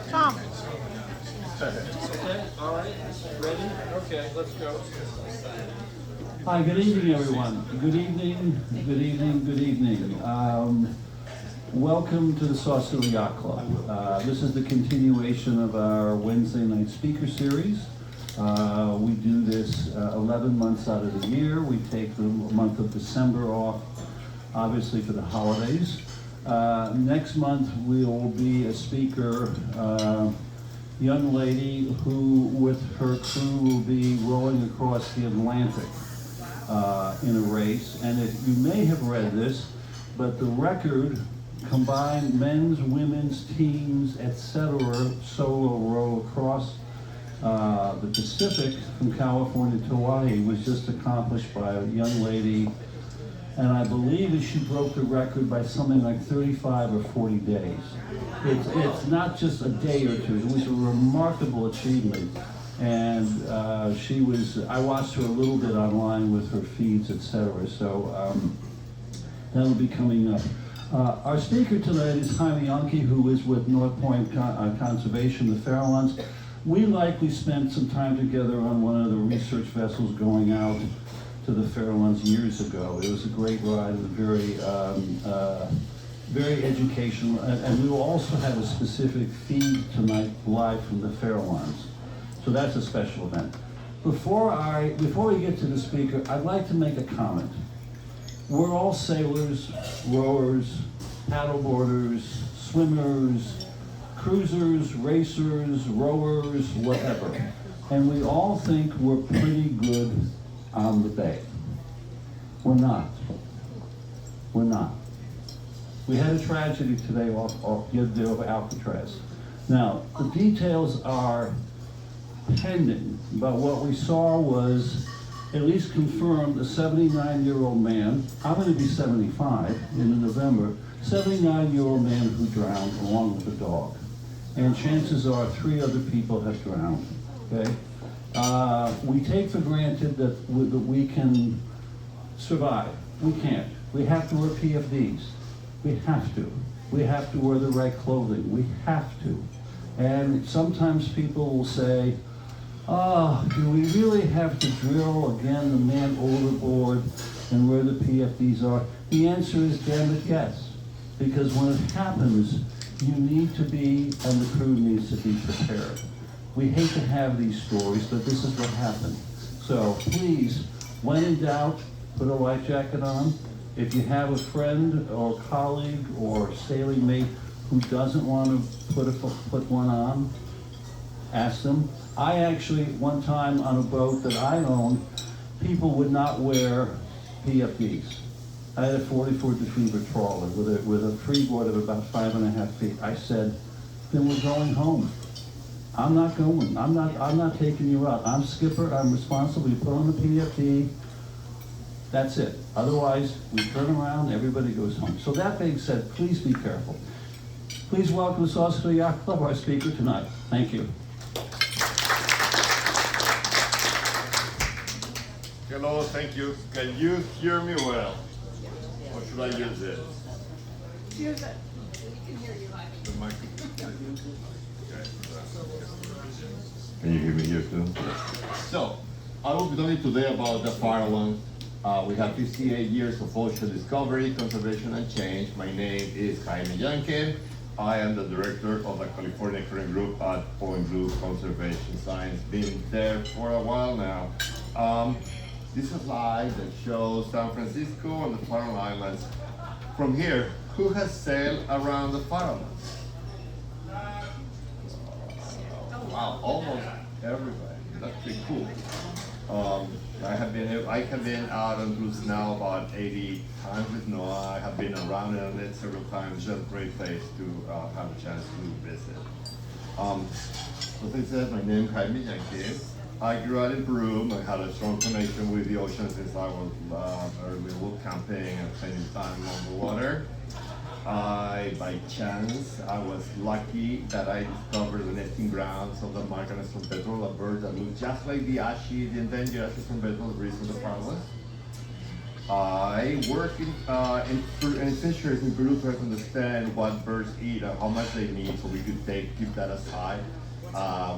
Tom. Okay, all right, ready? Okay, let's go. Hi, good evening, everyone. Good evening, good evening, good evening. Welcome to the Sausalito Yacht Club. This is the continuation of our Wednesday night speaker series. We do this 11 months out of the year. We take the month of December off, obviously for the holidays. Next month we will be a speaker, young lady who with her crew will be rowing across the Atlantic in a race. And you may have read this, but the record combined men's, women's, teams, etc. solo row across the Pacific from California to Hawaii was just accomplished by a young lady, and I believe that she broke the record by something like 35 or 40 days. It's not just a day or two. It was a remarkable achievement, and I watched her a little bit online with her feeds, etc. So that'll be coming up. Our speaker tonight is Jaime, who is with North Point Conservation, the Farallones. We likely spent some time together on one of the research vessels going out to the Farallones years ago. It was a great ride and very educational. And we will also have a specific feed tonight live from the Farallones. So that's a special event. Before we get to the speaker, I'd like to make a comment. We're all sailors, rowers, paddleboarders, swimmers, cruisers, racers, rowers, whatever. And we all think we're pretty good on the bay. We're not. We're not. We had a tragedy today off Alcatraz. Now, the details are pending, but what we saw was at least confirmed a 79-year-old man, I'm going to be 75 in November, 79-year-old man who drowned along with a dog. And chances are 3 other people have drowned, okay? We take for granted that we can survive. We can't. We have to wear PFDs. We have to. We have to wear the right clothing. We have to. And sometimes people will say, do we really have to drill again the man overboard and where the PFDs are? The answer is, damn it, yes. Because when it happens, you need to be, and the crew needs to be prepared. We hate to have these stories, but this is what happened. So please, when in doubt, put a life jacket on. If you have a friend or colleague or sailing mate who doesn't want to put one on, ask them. I actually, one time on a boat that I owned, people would not wear PFDs. I had a 40-foot defeater trawler with a freeboard of about 5.5 feet. I said, then we're going home. I'm not going. I'm not taking you out. I'm skipper. I'm responsible. You put on the PFD. That's it. Otherwise, we turn around. Everybody goes home. So that being said, please be careful. Please welcome the Sausalito Yacht Club, our speaker tonight. Thank you. Hello, thank you. Can you hear me well? Or should I use it? Use it. We can hear you. The microphone. Okay. Can you hear me here too? So, I will be talking today about the Farallones. We have 58 years of ocean discovery, conservation, and change. My name is Jaime. I am the director of the California Current Group at Point Blue Conservation Science. Been there for a while now. This is a slide that shows San Francisco and the Farallon Islands. From here, who has sailed around the Farallones? Wow, almost everybody. That's pretty cool. I have been out on cruise now about 80 times with Noah. I have been around it several times. Just a great place to have a chance to visit. As I said, my name is Jaime. I grew up in Peru. I had a strong connection with the ocean since I was early camping and spending time on the water. By chance, I was lucky that I discovered the nesting grounds of the Margaret petrel, a bird that looked just like the ashy, the endangered ashy petrel breeds of the Farallones. I work in fisheries in Peru to understand what birds eat and how much they need, so we could keep that aside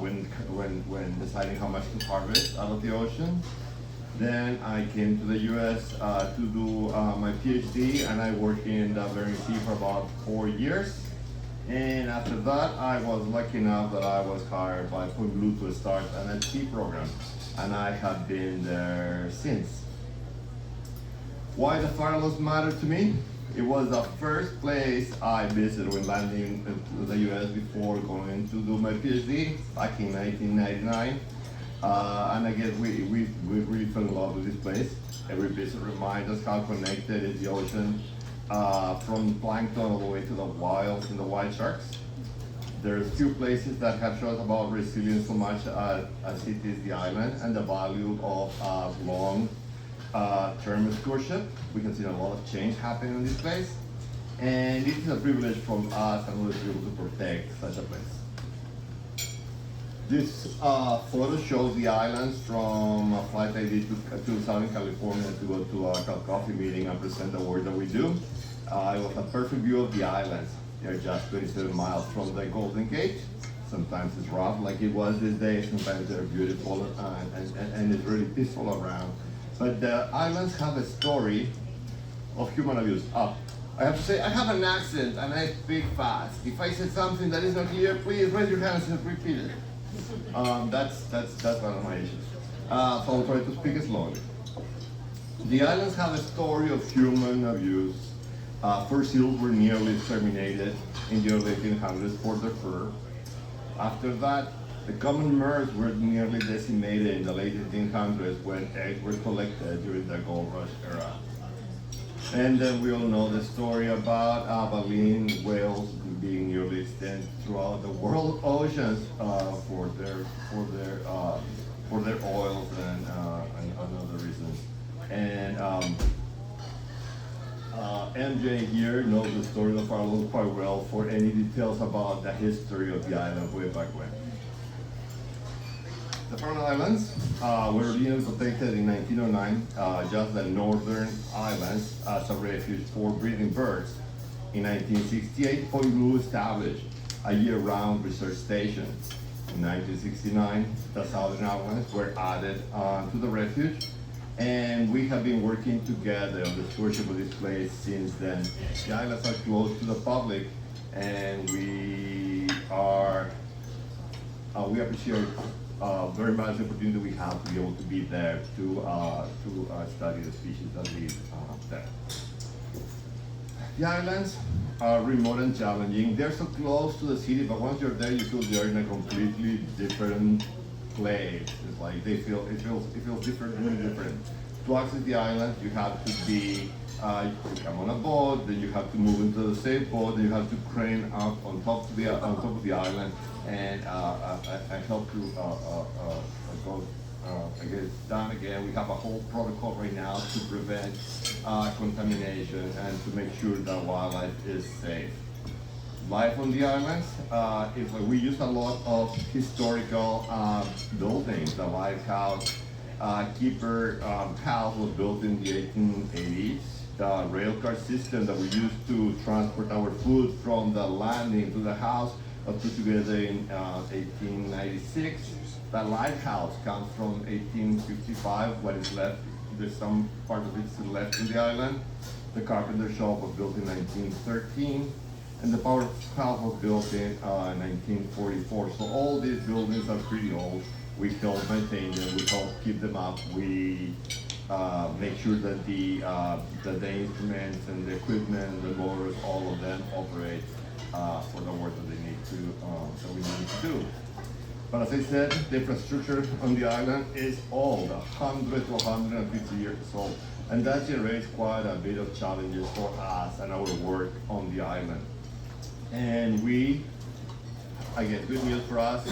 when deciding how much to harvest out of the ocean. Then I came to the U.S. To do my PhD, and I worked in the Bering Sea for about 4 years. And after that, I was lucky enough that I was hired by Point Blue to start an at-sea program, and I have been there since. Why the Farallones mattered to me? It was the first place I visited when landing into the U.S. before going to do my PhD back in 1999. And again, we really fell in love with this place. Every visit reminds us how connected is the ocean, from plankton all the way to the whales and the white sharks. There's few places that have shown us about resilience so much as it is the island and the value of long-term stewardship. We can see a lot of change happening in this place. And it is a privilege from us and others to be able to protect such a place. This photo shows the islands from a flight I did to Southern California to go to a coffee meeting and present the work that we do. It was a perfect view of the islands. They're just 27 miles from the Golden Gate. Sometimes it's rough like it was this day, sometimes they're beautiful and it's really peaceful around. But the islands have a story of human abuse. I have to say, I have an accent and I speak fast. If I said something that is not clear, please raise your hands and repeat it. That's one of my issues. So I'll try to speak slowly. The islands have a story of human abuse. First seals were nearly exterminated in the early 1800s for their fur. After that, the common murres were nearly decimated in the late 1800s when eggs were collected during the gold rush era. And then we all know the story about baleen whales being nearly extinct throughout the world oceans for their oils and other reasons. And MJ here knows the story of Farallones quite well for any details about the history of the island way back when. The Farallone Islands were originally protected in 1909, just the northern islands, as a refuge for breeding birds. In 1968, Point Blue established a year-round research station. In 1969, the southern islands were added to the refuge, and we have been working together on the stewardship of this place since then. The islands are closed to the public, and we appreciate very much the opportunity we have to be able to be there to study the species that live there. The islands are remote and challenging. They're so close to the city, but once you're there, you feel they're in a completely different place. It's like it feels different, really different. To access the island, you have to be you come on a boat, then you have to move into the safe boat, then you have to crane up on top of the island and help to go against done again. We have a whole protocol right now to prevent contamination and to make sure that wildlife is safe. Life on the islands, we use a lot of historical buildings. The lighthouse, keeper house was built in the 1880s. The rail car system that we used to transport our food from the landing to the house was put together in 1896. The lighthouse comes from 1855. What is left, there's some part of it still left in the island. The carpenter shop was built in 1913, and the powerhouse was built in 1944. So all these buildings are pretty old. We help maintain them, we help keep them up. We make sure that the instruments and the equipment, the motors, all of them operate for the work that they need to, that we need to do. But as I said, the infrastructure on the island is old, 100 to 150 years old, and that generates quite a bit of challenges for us and our work on the island. And we, again, good news for us,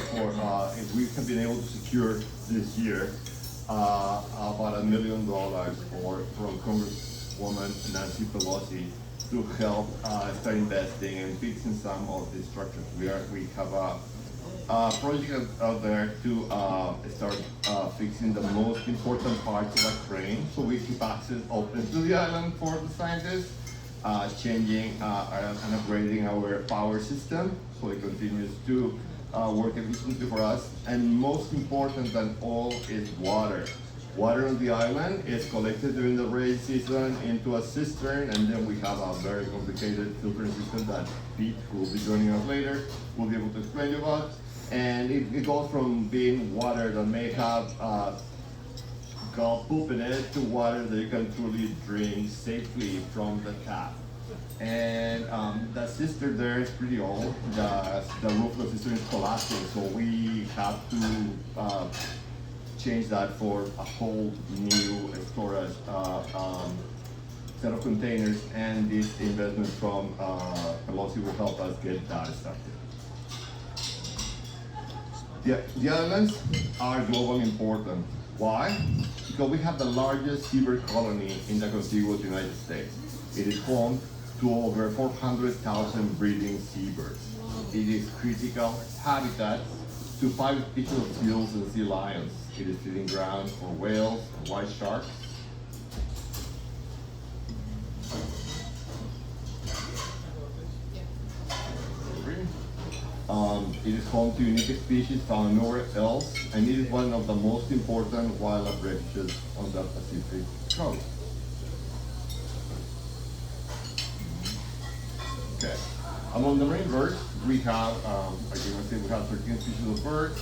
we have been able to secure this year about $1 million from Congresswoman Nancy Pelosi to help start investing and fixing some of the structures. We have project out there to start fixing the most important parts of the crane, so we keep access open to the island for the scientists, changing and upgrading our power system so it continues to work efficiently for us. And most important than all is water. Water on the island is collected during the rainy season into a cistern, and then we have a very complicated filtering system that Pete, who will be joining us later, will be able to explain to you about. And it goes from being water that may have poop in it to water that you can truly drink safely from the tap. And the cistern there is pretty old. The roof of the cistern is collapsing, so we have to change that for a whole new storage set of containers, and this investment from Pelosi will help us get that started. The islands are globally important. Why? Because we have the largest seabird colony in the contiguous United States. It is home to over 400,000 breeding seabirds. It is critical habitat to 5 species of seals and sea lions. It is feeding ground for whales and white sharks. It is home to unique species found nowhere else, and it is one of the most important wildlife refuges on the Pacific coast. Okay. Among the marine birds, we have, as you can see, we have 13 species of birds.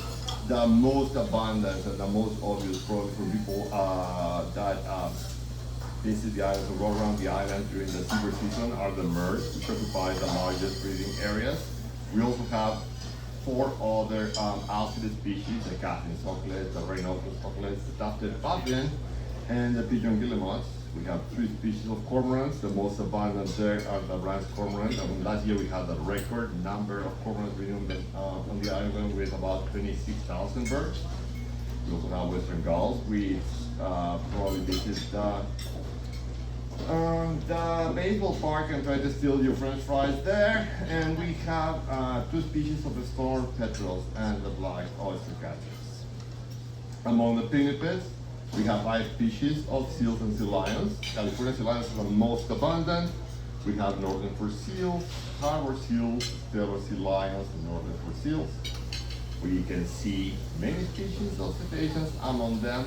The most abundant and the most obvious probably for people that visit the islands or go around the island during the seabird season are the merds, which occupy the largest breeding areas. We also have 4 other alcid species, the Catherine succulent, the Rhinoceros succulent, the tufted puffin, and the pigeon guillemots. We have 3 species of cormorants. The most abundant there are the Rance cormorant. Last year we had the record number of cormorants breeding on the island with about 26,000 birds. We also have western gulls. We probably visit the baseball park and try to steal your french fries there. And we have 2 species of the storm petrels and the black oyster catchers. Among the pinnipeds, we have 5 species of seals and sea lions. California sea lions are the most abundant. We have northern fur seals, harbor seals, stellar sea lions, and northern fur seals. We can see many species of cetaceans, among them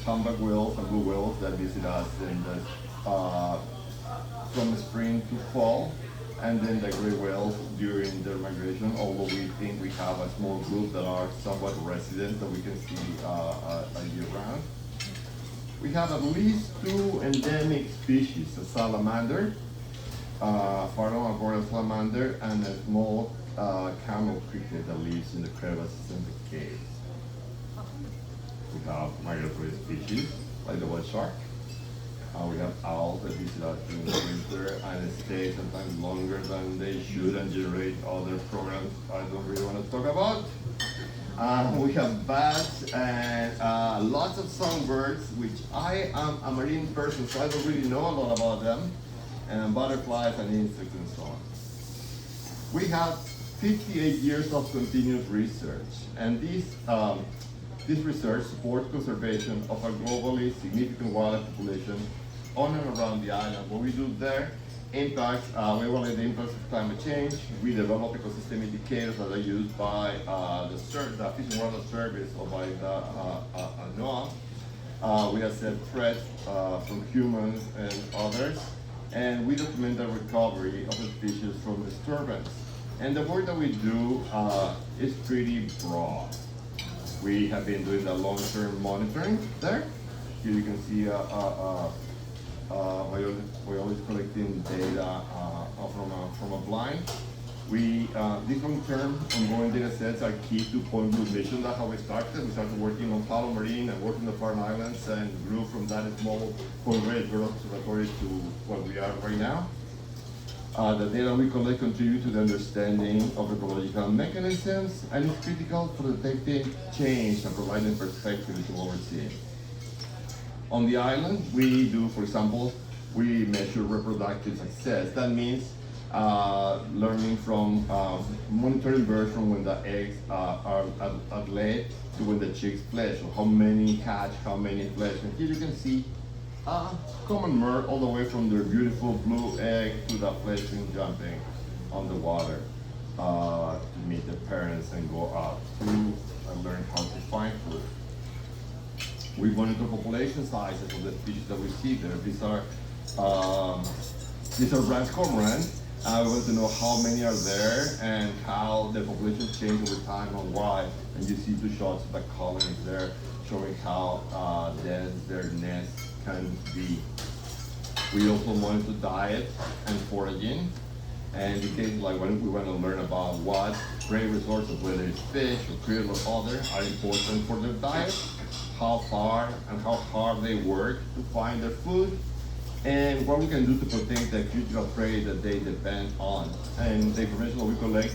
humpback whales and blue whales that visit us in the, from spring to fall, and then the gray whales during their migration, although we think we have a small group that are somewhat resident that we can see year round. We have at least 2 endemic species, a salamander, Farallone arboreal salamander, and a small camel cricket that lives in the crevices and the caves. We have migratory species, like the white shark. We have owls that visit us during the winter and stay sometimes longer than they should and generate other programs I don't really want to talk about. We have bats and lots of songbirds, which I am a marine person, so I don't really know a lot about them, and butterflies and insects and so on. We have 58 years of continuous research, and this research supports conservation of a globally significant wildlife population on and around the island. What we do there impacts, we evaluate the impacts of climate change. We develop ecosystem indicators that are used by the Fish and Wildlife Service or by the NOAA. We assess threats from humans and others, and we document the recovery of the species from disturbance. And the work that we do is pretty broad. We have been doing the long-term monitoring there. Here you can see we're always collecting data from a blind. These long-term ongoing data sets are key to Point Blue mission. That's how we started. We started working on Palo Marine and working the Farne Islands and grew from that small Point Red Bird Observatory to what we are right now. The data we collect contribute to the understanding of ecological mechanisms and is critical for detecting change and providing perspective to what we're seeing. On the island, we do, for example, we measure reproductive success. That means learning from monitoring birds from when the eggs are laid to when the chicks fledge, so how many hatch, how many fledge. And here you can see common murre all the way from their beautiful blue egg to the fledgling jumping on the water to meet their parents and go out to learn how to find food. We monitor population sizes of the species that we see there. These are branch cormorants. I want to know how many are there and how the population change over time and why. And you see 2 shots of the colonies there showing how dense their nests can be. We also monitor diet and foraging. And in case like when we want to learn about what prey resources, whether it's fish or krill or other, are important for their diet, how far and how hard they work to find their food, and what we can do to protect the critical prey that they depend on. And the information that we collect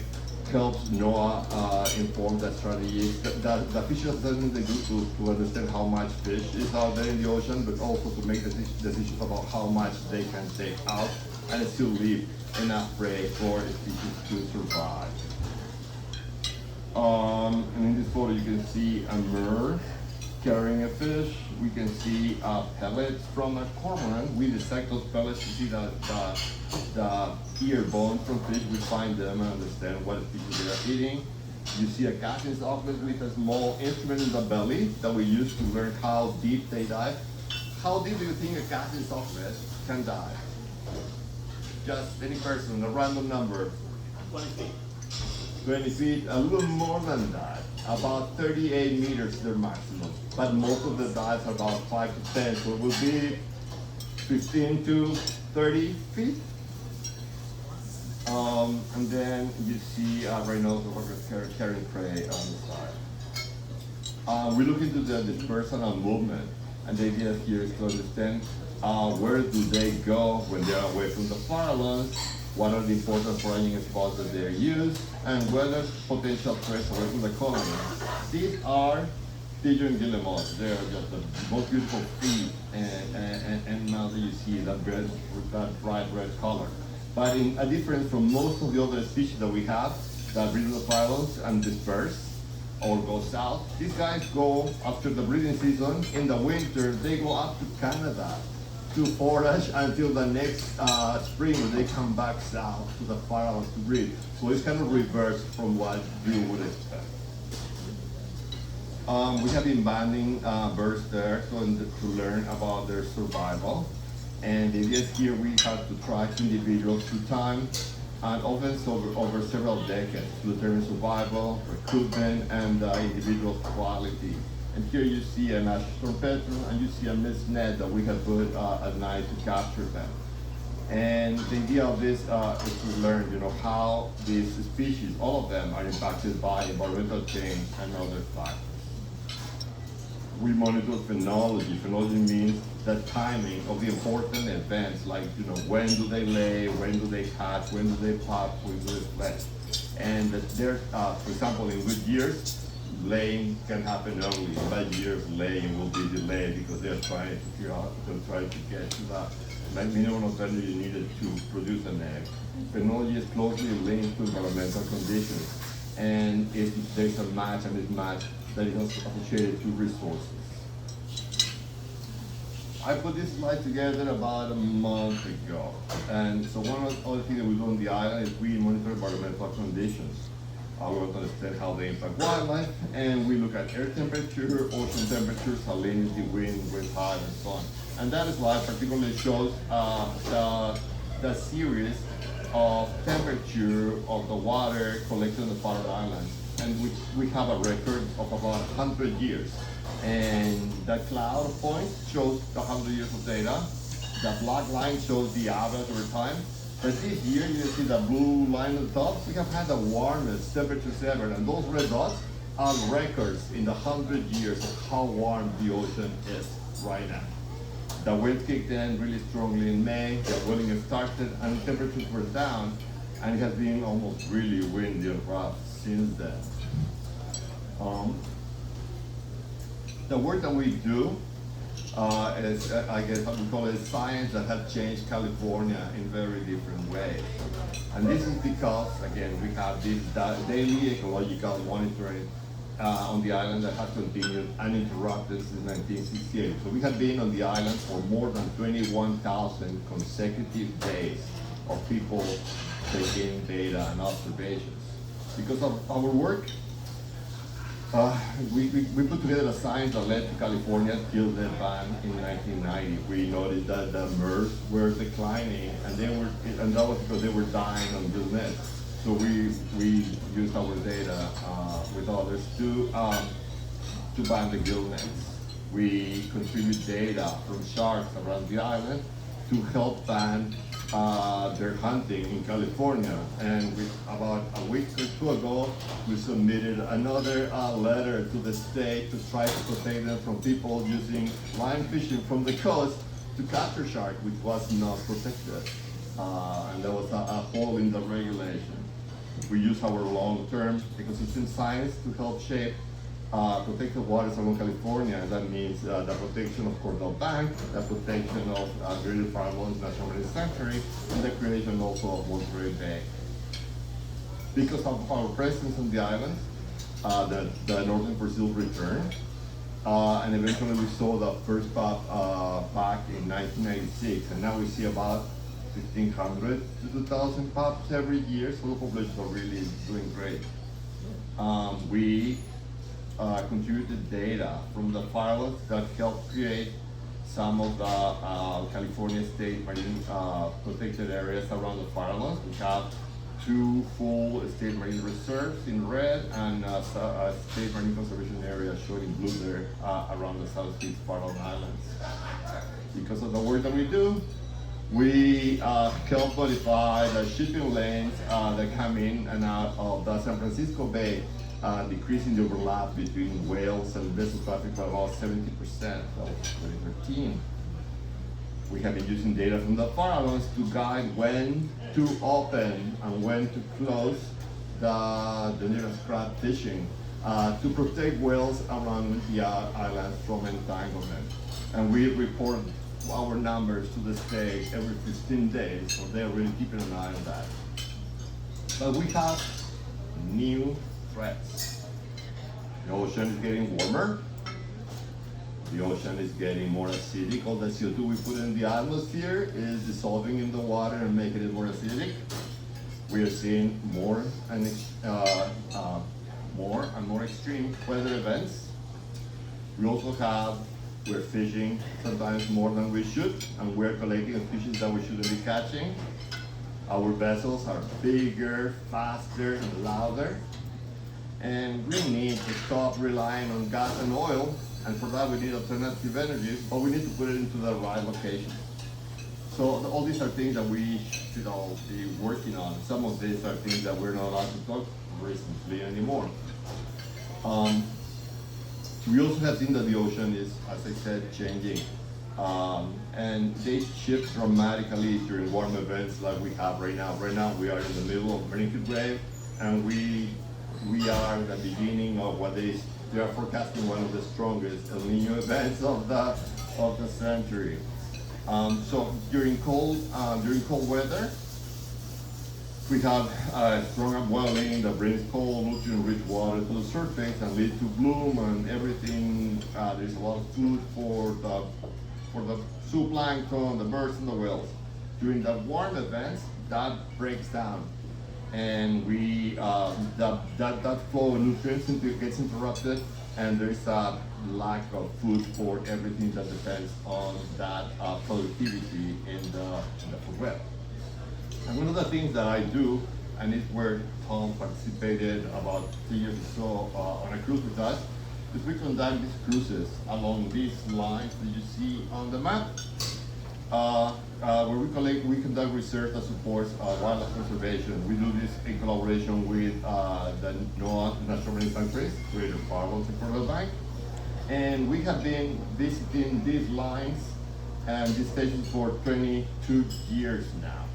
helps NOAA inform that strategy, the fish assessment they do to understand how much fish is out there in the ocean, but also to make decisions about how much they can take out and still leave enough prey for a species to survive. And in this photo you can see a murre carrying a fish. We can see pellets from a cormorant. We dissect those pellets to see the ear bones from fish. We find them and understand what species they are eating. You see a captain's office with a small instrument in the belly that we use to learn how deep they dive. How deep do you think a captain's office can dive? Just any person, a random number. 20 feet. 20 feet, a little more than that. About 38 meters their maximum. But most of the dives are about 5 to 10, so it will be 15 to 30 feet. And then you see rhinoceros carrying prey on the side. We look into the dispersal and movement, and the idea here is to understand where do they go when they are away from the Farallones, what are the important foraging spots that they use, and whether potential threats away from the colony. These are pigeon guillemots. They are just the most beautiful feet, and now that you see that bright red color. But in a difference from most of the other species that we have that breed in the Farallones and disperse or go south, these guys go after the breeding season. In the winter, they go up to Canada to forage until the next spring when they come back south to the Farallones to breed. So it's kind of reverse from what you would expect. We have been banding birds there to learn about their survival. And the idea is here we have to track individuals through time and often over several decades to determine survival, recruitment, and the individual's quality. And here you see an ash petrel and you see a mist net that we have put at night to capture them. And the idea of this is to learn, how these species, all of them, are impacted by environmental change and other factors. We monitor phenology. Phenology means the timing of the important events, like when do they lay, when do they hatch, when do they pop, when do they fledge. And that there's, for example, in good years, laying can happen early. In bad years, laying will be delayed because they're trying to figure out, to get to the minimum of energy needed to produce an egg. Phenology is closely linked to environmental conditions, and if there's a match and mismatch, that is associated to resources. I put this slide together about a month ago, and so one of the other things that we do on the island is we monitor environmental conditions. We want to understand how they impact wildlife, and we look at air temperature, ocean temperature, salinity, wind tide, and so on. And that slide particularly shows the series of temperature of the water collected in the Faroe Islands, and we have a record of about 100 years. And the cloud point shows the 100 years of data. The black line shows the average over time. But this year, you see the blue line at the top, we have had the warmest temperatures ever, and those red dots are records in the 100 years of how warm the ocean is right now. The wind kicked in really strongly in May, the boiling has started, and temperatures were down, and it has been almost really windy and rough since then. The work that we do is, I guess we call it science that has changed California in very different ways. And this is because, again, we have this daily ecological monitoring on the island that has continued uninterrupted since 1968. So we have been on the island for more than 21,000 consecutive days of people taking data and observations. Because of our work, we put together a science that led to California till the ban in 1990. We noticed that the MERS were declining, and that was because they were dying on gill nets. So we used our data with others to ban the gill nets. We contribute data from sharks around the island to help ban their hunting in California. And about a week or two ago, we submitted another letter to the state to try to protect them from people using line fishing from the coast to capture shark, which was not protected. And there was a hole in the regulation. We use our long-term ecosystem science to help shape protected waters along California. That means the protection of Cordell Bank, the protection of Greater Farallones National Marine Sanctuary, and the creation also of Monterey Bay. Because of our presence on the island, the northern fossils returned, and eventually we saw the first pop back in 1996, and now we see about 1,500 to 2,000 pups every year, so the populations are really doing great. We contributed data from the Farallones that helped create some of the California state marine protected areas around the Farallones. We have 2 full state marine reserves in red and a state marine conservation area shown in blue there around the southeast Farallon Islands. Because of the work that we do, we help modify the shipping lanes that come in and out of the San Francisco Bay, decreasing the overlap between whales and vessel traffic by about 70% of 2013. We have been using data from the Farallones to guide when to open and when to close the nearest crab fishing to protect whales around the islands from entanglement. And we report our numbers to the state every 15 days, so they're really keeping an eye on that. But we have new threats. The ocean is getting warmer. The ocean is getting more acidic. All the CO2 we put in the atmosphere is dissolving in the water and making it more acidic. We are seeing more and more extreme weather events. We're fishing sometimes more than we should, and we're collecting species that we shouldn't be catching. Our vessels are bigger, faster, and louder. And we need to stop relying on gas and oil, and for that we need alternative energy, but we need to put it into the right location. So all these are things that we should all be working on. Some of these are things that we're not allowed to talk recently anymore. We also have seen that the ocean is, as I said, changing. And they shift dramatically during warm events like we have right now. Right now we are in the middle of marine heat wave, and we are at the beginning of what they are forecasting one of the strongest El Nino events of the century. So during cold weather, we have a strong upwelling that brings cold, nutrient-rich water to the surface and leads to bloom and everything. There's a lot of food for the zooplankton, the birds, and the whales. During the warm events, that breaks down, and that flow of nutrients gets interrupted, and there's a lack of food for everything that depends on that productivity in the food web. And one of the things that I do, and it's where Tom participated about 3 years or so on a cruise with us, is we conduct these cruises along these lines that you see on the map, where we conduct research that supports wildlife conservation. We do this in collaboration with the NOAA National Marine Sanctuaries, Greater Farallones and Cordell Bank. And we have been visiting these lines and these stations for 22 years now.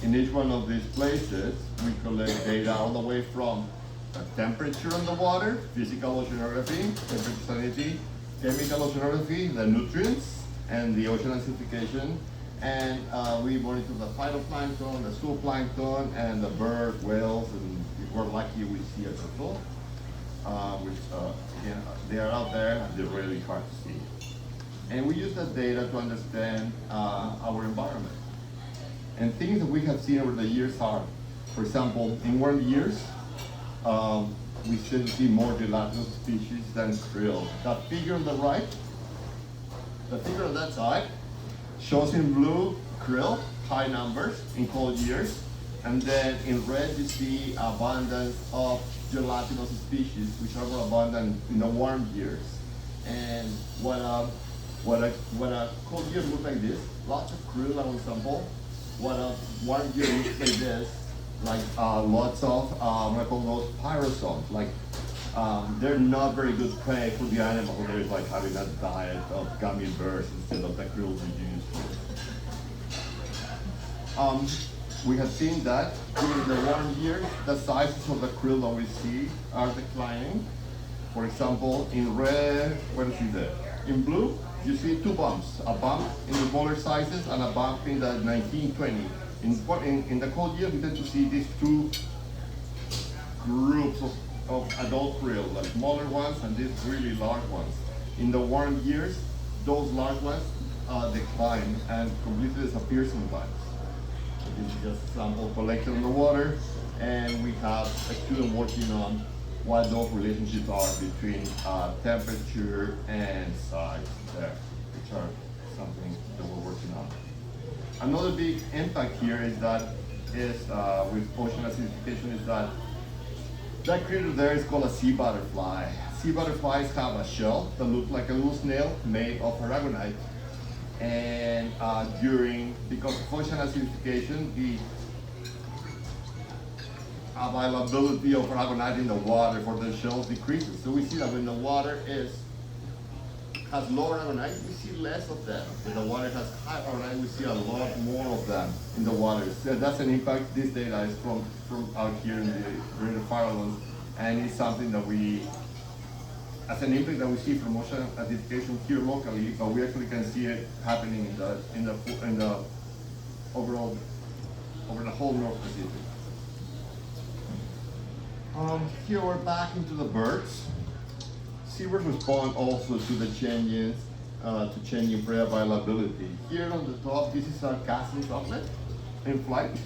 In each one of these places, we collect data all the way from the temperature on the water, physical oceanography, temperature salinity, chemical oceanography, the nutrients, and the ocean acidification, And we monitor the phytoplankton, the zooplankton, and the birds, whales, and if we're lucky, we see a turtle, which again, they are out there and they're really hard to see. And we use that data to understand our environment. And things that we have seen over the years are, for example, in warm years, we tend to see more gelatinous species than krill. That figure on the right, the figure on that side, shows in blue krill, high numbers in cold years, and then in red you see abundance of gelatinous species, which are more abundant in the warm years. And when a cold year looks like this, lots of krill on sample. When a warm year looks like this, like lots of what I call those pyrosomes, like they're not very good prey for the animal. They're like having a diet of gummy bears instead of the krill we used to. We have seen that during the warm years, the sizes of the krill that we see are declining. For example, in red, what is it there? In blue, you see two bumps, a bump in the smaller sizes and a bump in the 1920. In the cold years, we tend to see these two groups of adult krill, like smaller ones and these really large ones. In the warm years, those large ones decline and completely disappear sometimes. This is just a sample collected in the water, and we have a student working on what those relationships are between temperature and size there, which are something that we're working on. Another big impact here is with ocean acidification is that critter there is called a sea butterfly. Sea butterflies have a shell that looks like a little snail made of aragonite. And because of ocean acidification, the availability of aragonite in the water for the shells decreases. So we see that when the water has low aragonite, we see less of them. When the water has high aragonite, we see a lot more of them in the water. So that's an impact. This data is from out here in the Farallones, and it's something that as an impact that we see from ocean acidification here locally, but we actually can see it happening in the overall over the whole North Pacific. Here we're back into the birds. Seabirds respond also to the changing prey availability. Here on the top, this is our casting droplet in flight.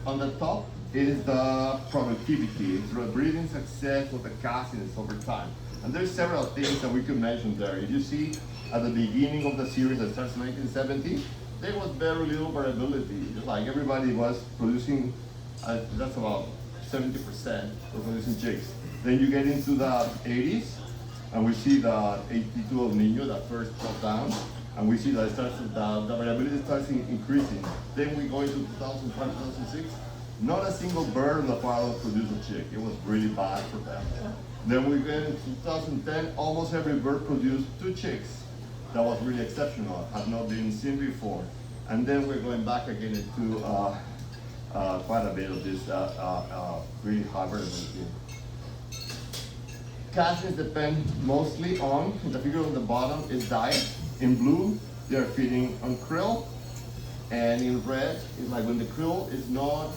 On the top is the productivity, it's the breeding success of the castings over time. And there's several things that we could mention there. If you see at the beginning of the series that starts in 1970, there was very little variability. Like everybody was producing, that's about 70% were producing chicks. Then you get into the 80s, and we see the 82 El Nino, that first drop down, and we see that the variability starts increasing. Then we go into 2005, 2006, not a single bird in the Farallones produced a chick. It was really bad for them. Then we get into 2010, almost every bird produced 2 chicks. That was really exceptional, had not been seen before. And then we're going back again into quite a bit of this really high variability. Castings depend mostly on, the figure on the bottom is diet. In blue, they're feeding on krill. And in red, it's like when the krill is not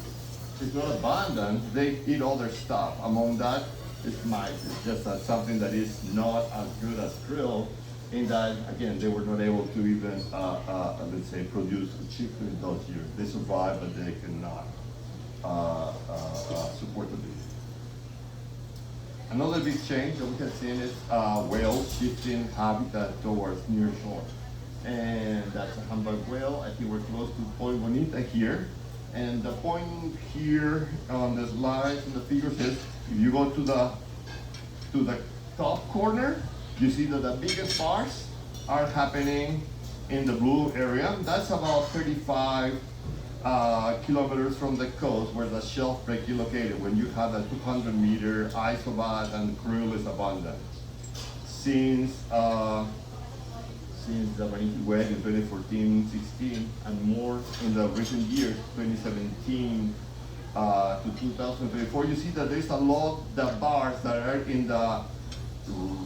abundant, they eat all their stuff. Among that, it's mice. It's just something that is not as good as krill, in that, again, they were not able to even, let's say, produce a chick in those years. They survive, but they cannot support the breeding. Another big change that we have seen is whales shifting habitat towards near shore. And that's a humpback whale. I think we're close to Point Bonita here. And the point here on the slides and the figures is, if you go to the top corner, you see that the biggest bars are happening in the blue area. That's about 35 kilometers from the coast where the shelf break is located, when you have a 200-meter isobat and krill is abundant. Since the Vanity Web in 2014-16 and more in the recent years, 2017 to 2024, you see that there's a lot of bars that are in the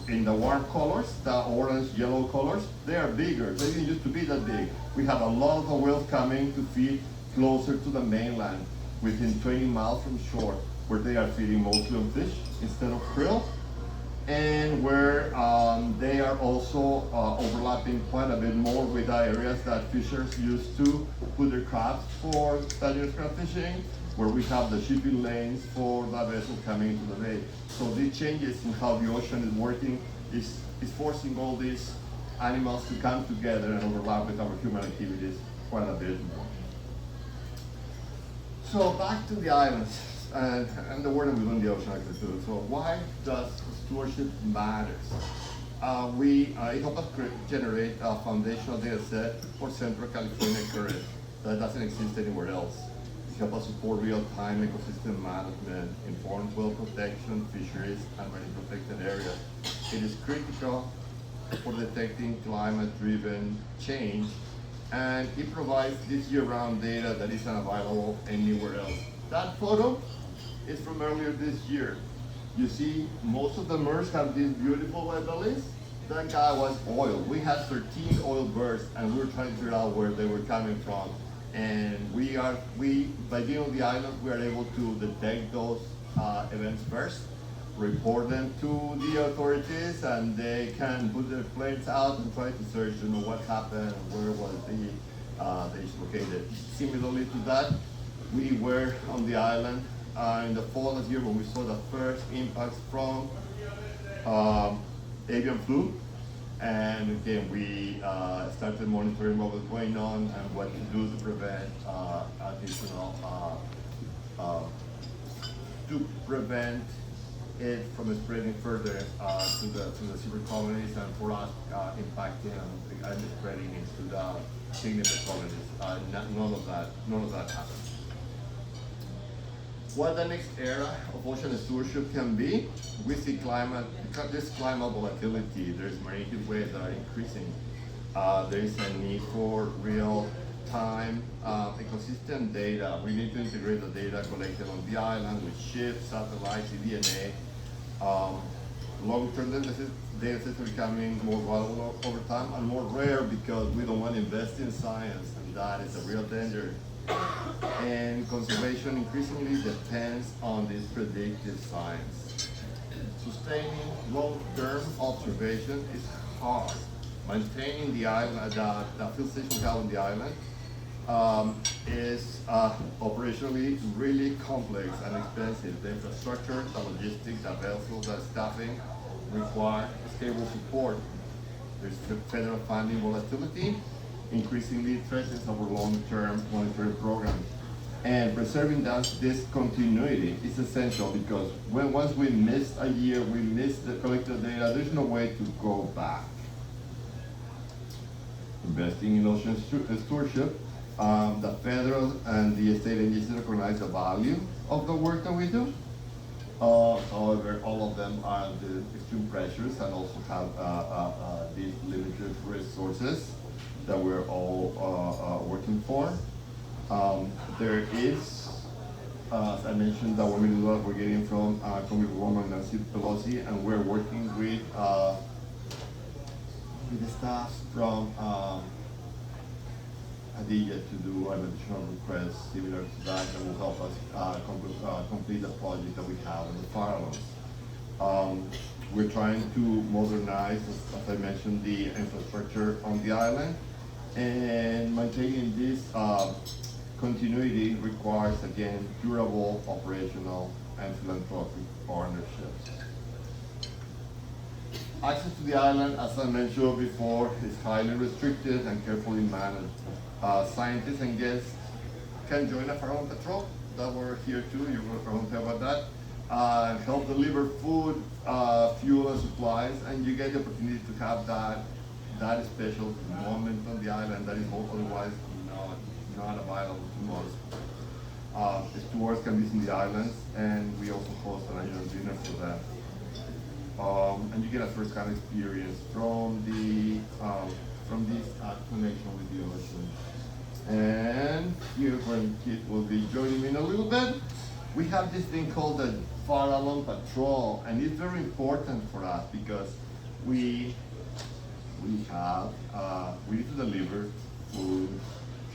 in the warm colors, the orange, yellow colors, they are bigger. They didn't used to be that big. We have a lot of the whales coming to feed closer to the mainland, within 20 miles from shore, where they are feeding mostly on fish instead of krill, and where they are also overlapping quite a bit more with the areas that fishers used to put their crabs for dangerous crab fishing, where we have the shipping lanes for the vessel coming into the bay. So these changes in how the ocean is working is forcing all these animals to come together and overlap with our human activities quite a bit more. So back to the islands and the work that we do in the ocean actually too. So why does stewardship matter? It helps us generate a foundational data set for Central California current that doesn't exist anywhere else. It helps us support real-time ecosystem management, informed whale protection, fisheries, and marine protected areas. It is critical for detecting climate-driven change, and it provides this year-round data that isn't available anywhere else. That photo is from earlier this year. You see, most of the MERS have these beautiful white bellies. That guy was oil. We had 13 oil bursts, and we were trying to figure out where they were coming from. And by being on the island, we are able to detect those events first, report them to the authorities, and they can put their planes out and try to search, what happened, where was the issue located. Similarly to that, we were on the island in the fall last year when we saw the first impacts from avian flu. And again, we started monitoring what was going on and what to do to prevent it from spreading further to the silver colonies, and for us impacting and spreading into the significant colonies. None of that happened. What the next era of ocean stewardship can be, we see this climate volatility. There's marine heat waves that are increasing. There is a need for real-time ecosystem data. We need to integrate the data collected on the island with ships, satellites, DNA. Long-term data sets are becoming more valuable over time and more rare because we don't want to invest in science, and that is a real danger. And conservation increasingly depends on this predictive science. Sustaining long-term observation is hard. Maintaining the island, the field station we have on the island, is operationally really complex and expensive. The infrastructure, the logistics, the vessels, the staffing require stable support. There's federal funding volatility, increasingly threatens our long-term monitoring program. And preserving this continuity is essential because once we miss a year, we miss the collected data, there's no way to go back. Investing in ocean stewardship, the federal and the state agencies recognize the value of the work that we do. However, all of them are under extreme pressures and also have these limited resources that we're all working for. There is, as I mentioned, the $1 million we're getting from Congresswoman Nancy Pelosi, and we're working with the staff from Adilla to do an additional request similar to that will help us complete the project that we have in the Farallones. We're trying to modernize, as I mentioned, the infrastructure on the island, and maintaining this continuity requires, again, durable operational and philanthropic partnerships. Access to the island, as I mentioned before, is highly restricted and carefully managed. Scientists and guests can join a Farallone patrol that we're here too. You're going to tell about that. Help deliver food, fuel, and supplies, and you get the opportunity to have that special moment on the island that is otherwise not available to most. The stewards can visit the islands, and we also host an annual dinner for them. And you get a first-hand experience from this connection with the ocean. And here, when Keith will be joining me in a little bit, we have this thing called the Farallone patrol, and it's very important for us because we need to deliver food,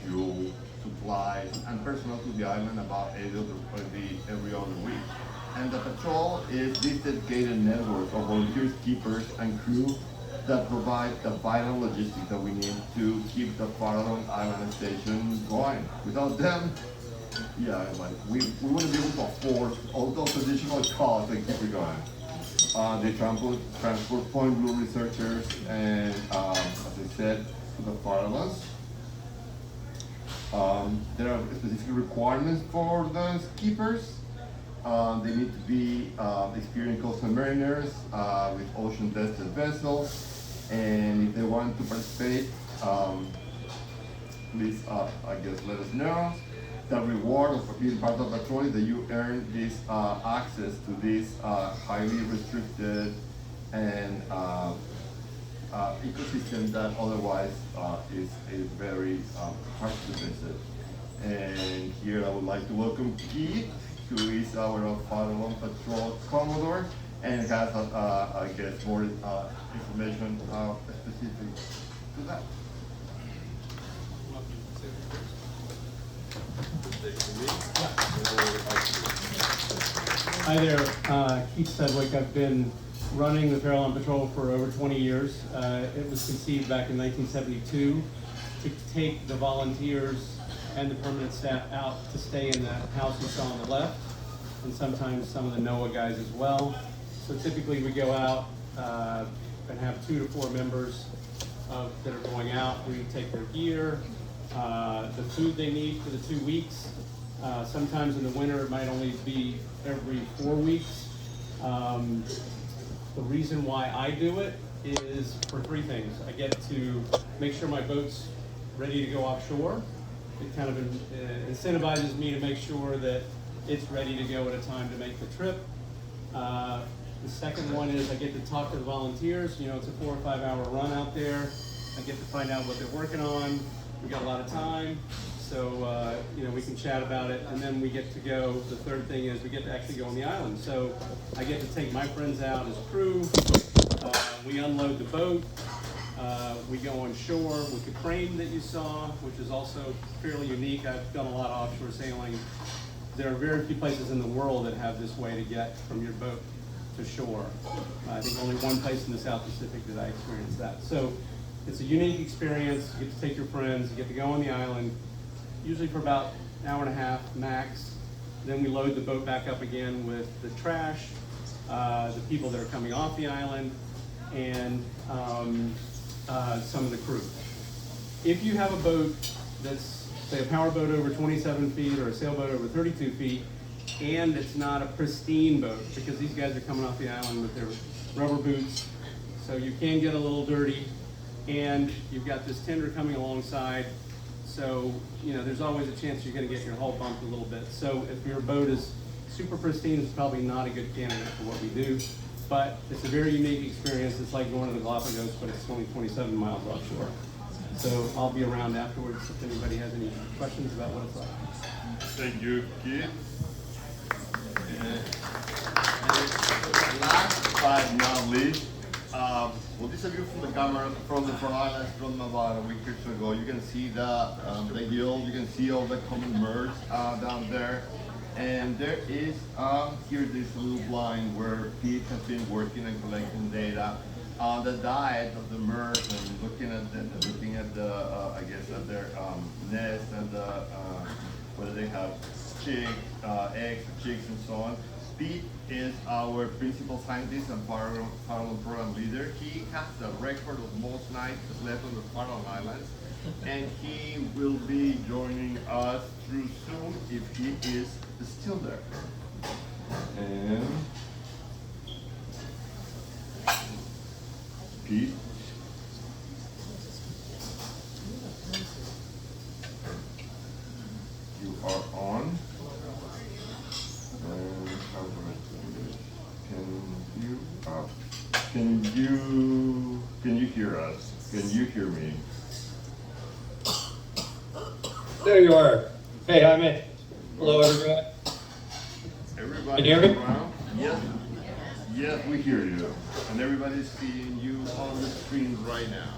fuel, supplies, and personnel to the island about every other week. And the patrol is this dedicated network of volunteers, keepers, and crew that provide the vital logistics that we need to keep the Farallone Island Station going. Without them, we wouldn't be able to afford all those additional costs and keep it going. They transport Point Blue researchers and, as I said, to the Farallones. There are specific requirements for the keepers. They need to be experienced coastal mariners with ocean-tested vessels. And if they want to participate, please, let us know. The reward of being part of the patrol is that you earn this access to this highly restricted and ecosystem that otherwise is very hard to visit. And here I would like to welcome Keith, who is our Farallone Patrol Commodore, and has, more information specific to that. Hi there, Keith Sedgwick. I've been running the Farallone Patrol for over 20 years. It was conceived back in 1972 to take the volunteers and the permanent staff out to stay in the house you saw on the left, and sometimes some of the NOAA guys as well. So typically we go out and have 2 to 4 members that are going out. We take their gear, the food they need for the 2 weeks. Sometimes in the winter it might only be every 4 weeks. The reason why I do it is for 3 things. I get to make sure my boat's ready to go offshore. It kind of incentivizes me to make sure that it's ready to go at a time to make the trip. The second one is I get to talk to the volunteers. You know, it's a 4 or 5 hour run out there. I get to find out what they're working on. We got a lot of time, so we can chat about it, and then we get to go. The third thing is we get to actually go on the island. So I get to take my friends out as crew. We unload the boat. We go on shore with the crane that you saw, which is also fairly unique. I've done a lot of offshore sailing. There are very few places in the world that have this way to get from your boat to shore. I think only one place in the South Pacific that I experienced that. So it's a unique experience. You get to take your friends, you get to go on the island, usually for about an hour and a half max. Then we load the boat back up again with the trash, the people that are coming off the island, and some of the crew. If you have a boat that's, say, a power boat over 27 feet or a sailboat over 32 feet, and it's not a pristine boat, because these guys are coming off the island with their rubber boots, so you can get a little dirty, and you've got this tender coming alongside, so there's always a chance you're going to get your hull bumped a little bit. So if your boat is super pristine, it's probably not a good candidate for what we do, but it's a very unique experience. It's like going to the Galapagos, but it's only 27 miles offshore. So I'll be around afterwards if anybody has any questions about what it's like. Thank you, Keith. Last but not least, this is a view from the camera from the Farallones from about a week or so ago. You can see the hill, you can see all the common birds down there. And there is, here this little blind where Pete has been working and collecting data on the diet of the birds and looking at the their nest and whether they have chicks, eggs, chicks, and so on. Pete is our principal scientist and Farallone program leader. He has the record of most nights left on the Farallone Islands, and he will be joining us through Zoom if he is still there. And Pete. You are on. And how do I do this? Can you hear us? Can you hear me? There you are. Hey, Jaime. Hello, everyone. Everybody Can you hear me? around? Yes, yes, we hear you. And everybody's seeing you on the screen right now.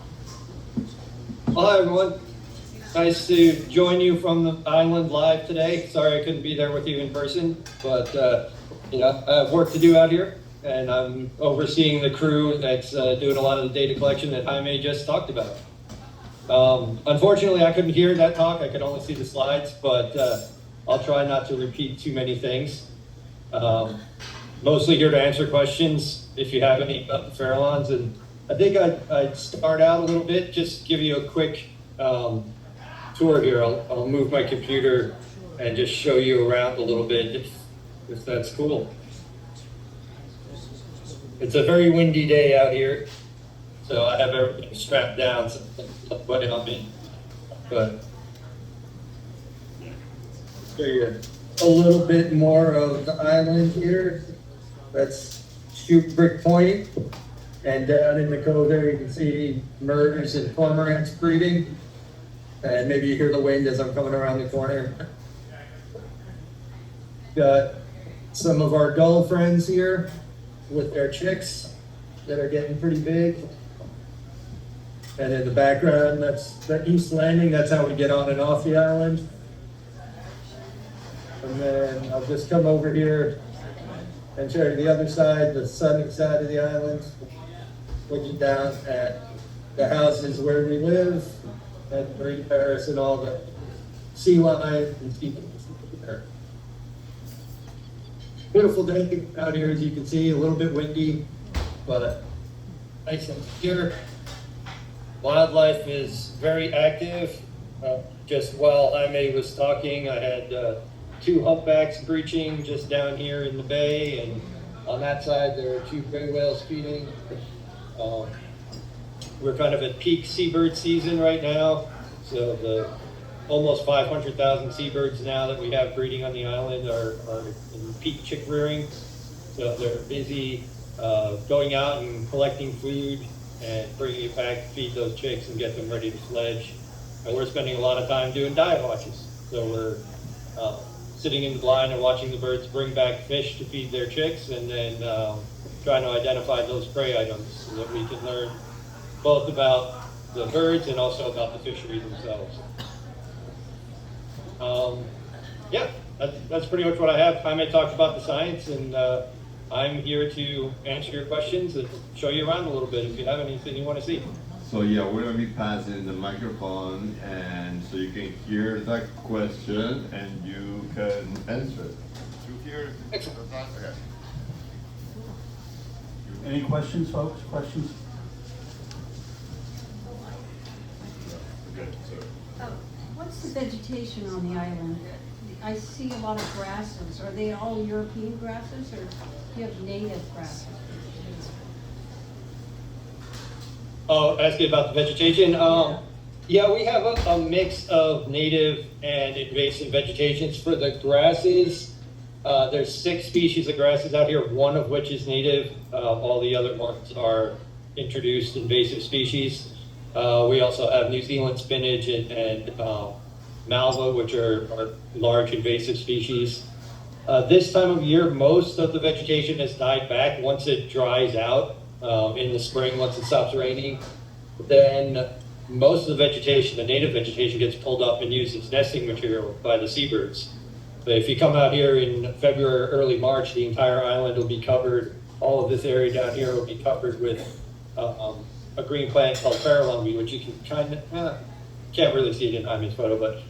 Well, hi everyone. Nice to join you from the island live today. Sorry I couldn't be there with you in person, but I have work to do out here, and I'm overseeing the crew that's doing a lot of the data collection that Jaime just talked about. Unfortunately, I couldn't hear that talk. I could only see the slides, but I'll try not to repeat too many things. Mostly here to answer questions if you have any about the Farallones, and I think I'd start out a little bit, just give you a quick tour here. I'll move my computer and just show you around a little bit if that's cool. It's a very windy day out here, so I have everything strapped down so what I'm in. But show you a little bit more of the island here. That's Shoot Brick Point, and down in the cove there you can see murders and cormorants breeding. And maybe you hear the wind as I'm coming around the corner. Got some of our gull friends here with their chicks that are getting pretty big. And in the background, that's the East Landing. That's how we get on and off the island. And then I'll just come over here and show you the other side, the sunny side of the island. Looking down at the houses where we live, and Marine Terrace and all the sea line and people there. Beautiful day out here, as you can see, a little bit windy, but nice and secure. Wildlife is very active. Just while Jaime was talking, I had 2 humpbacks breaching just down here in the bay, and on that side there are 2 gray whales feeding. We're kind of at peak seabird season right now, so the almost 500,000 seabirds now that we have breeding on the island are in peak chick rearing. So they're busy going out and collecting food and bringing it back to feed those chicks and get them ready to fledge. And we're spending a lot of time doing dive watches. So we're sitting in the blind and watching the birds bring back fish to feed their chicks, and then trying to identify those prey items so that we can learn both about the birds and also about the fishery themselves. Yeah, that's pretty much what I have. Jaime talked about the science, and I'm here to answer your questions and show you around a little bit if you have anything you want to see. So yeah, we're gonna be passing the microphone, and so you can hear the question and you can answer it. You hear? Excellent. Okay. Any questions, folks? Questions? What's the vegetation on the island? I see a lot of grasses. Are they all European grasses, or do you have native grasses? Oh, asking about the vegetation. Yeah, we have a mix of native and invasive vegetations. For the grasses, there's 6 species of grasses out here, one of which is native. All the other ones are introduced invasive species. We also have New Zealand spinach and malva, which are large invasive species. This time of year, most of the vegetation has died back once it dries out. In the spring, once it stops raining, then most of the vegetation, the native vegetation, gets pulled up and used as nesting material by the seabirds. But if you come out here in February or early March, the entire island will be covered, all of this area down here will be covered with a green plant called Farallone, which you can can't really see it in Jaime's photo, but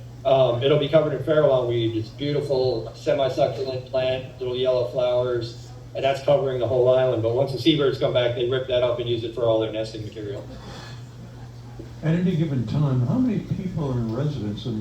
it'll be covered in Farallone weed. It's beautiful, semi-succulent plant, little yellow flowers. And that's covering the whole island. But once the seabirds come back, they rip that up and use it for all their nesting material. At any given time, how many people are residents in